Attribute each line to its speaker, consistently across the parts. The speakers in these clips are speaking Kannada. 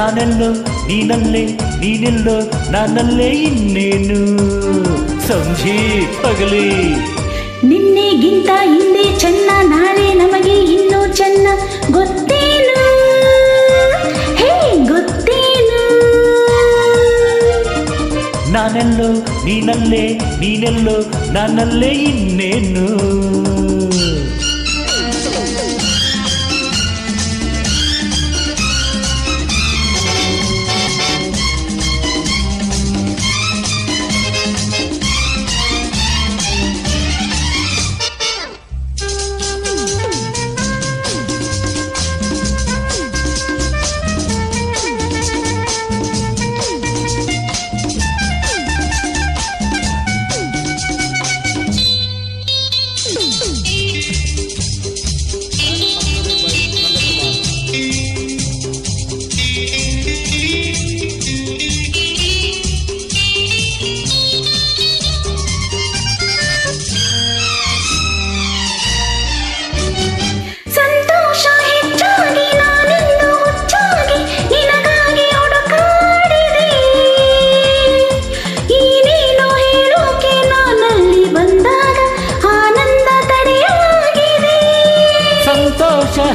Speaker 1: ನಾನೆಲ್ಲೋ ನೀನಲ್ಲೇ, ನೀನೆಲ್ಲೋ ನಾನಲ್ಲೇ, ಇನ್ನೇನು ಸಂಜೆ ಪಗಲಿ.
Speaker 2: ನಿನ್ನೆಗಿಂತ ಹಿಂದೆ ಚೆನ್ನ, ನಾಳೆ ನಮಗೆ ಇನ್ನೂ ಚೆನ್ನ, ಗೊತ್ತೇನು ಹೇ ಗೊತ್ತೇನು.
Speaker 1: ನಾನೆಲ್ಲೋ ನೀನಲ್ಲೇ, ನೀನೆಲ್ಲೋ ನಾನಲ್ಲೇ, ಇನ್ನೇನು.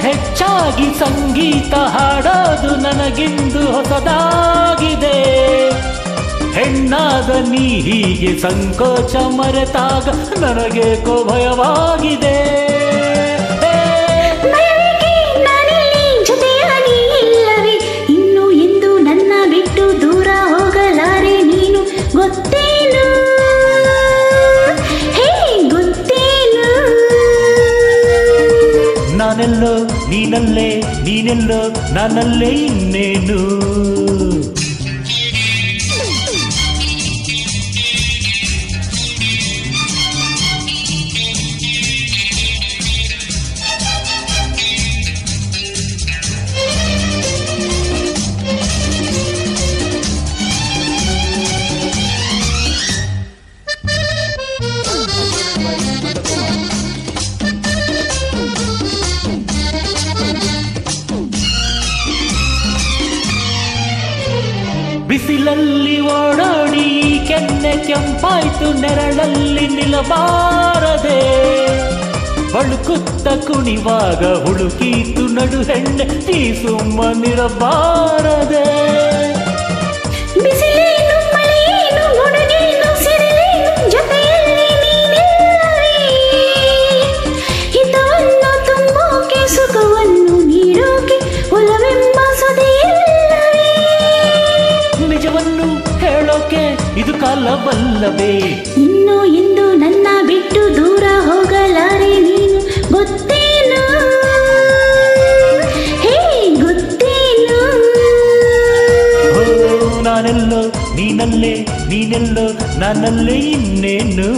Speaker 1: ಹೆಚ್ಚಾಗಿ ಸಂಗೀತ ಹಾಡೋದು ನನಗಿಂದು ಹೊಸದಾಗಿದೆ. ಹೆಣ್ಣಾದ ನೀ ಹೀಗೆ ಸಂಕೋಚ ಮರೆತಾಗ ನನಗೇಕೋ ಭಯವಾಗಿದೆ.
Speaker 2: ಇನ್ನು ಎಂದು ನನ್ನ ಬಿಟ್ಟು ದೂರ ಹೋಗಲಾರೆ ನೀನು, ಗೊತ್ತೇನು ಹೇ ಗೊತ್ತೇನು.
Speaker 1: ನಾನೆಲ್ಲೋ ನೀನಲ್ಲೇ, ನೀನೆಲ್ಲೋ ನಾನಲ್ಲೇ, ಇನ್ನೇನು. ಬಿಸಿಲಲ್ಲಿ ಓಡಾಡಿ ಕೆನ್ನೆ ಕೆಂಪಾಯ್ತು, ನೆರಳಲ್ಲಿ ನಿಲ್ಲಬಾರದೆ. ಬಳುಕುತ್ತ ಕುಣಿವಾಗ ಹುಡುಕೀತು ನಡು ಹೆಣ್ಣೆ, ನೀ ಸುಮ್ಮನಿರಬಾರದೆ.
Speaker 2: ಬಿಸಿಲೇನು ಮಳೆಯೇನು ಗುಡುಗೇನು ಸಿಡಿಲೇನು ಜೊತೆಯಲ್ಲಿ ನೀನಿಲ್ಲವೇ. ಹಿತವನ್ನು ತುಂಬೋಕೆ ಸುಖವನ್ನು ನೀಡೋಕೆ ಒಲವೆಂಬ ಸುದಿಯಿಲ್ಲವೇ.
Speaker 1: ನಿಜವನ್ನು ಹೇಳೋಕೆ ಇದು ಕಾಲವಲ್ಲವೇ.
Speaker 2: ಇನ್ನು ಎಂದು ನನ್ನ ಬಿಟ್ಟು ದೂರ ಹೋಗಲಾರೆ ನೀನು, ಗೊತ್ತೇನು ಹೇ ಗೊತ್ತೇನು.
Speaker 1: ನಾನೆಲ್ಲೋ ನೀನಲ್ಲೇ, ನೀನೆಲ್ಲೋ ನಾನಲ್ಲೇ, ಇನ್ನೇನು.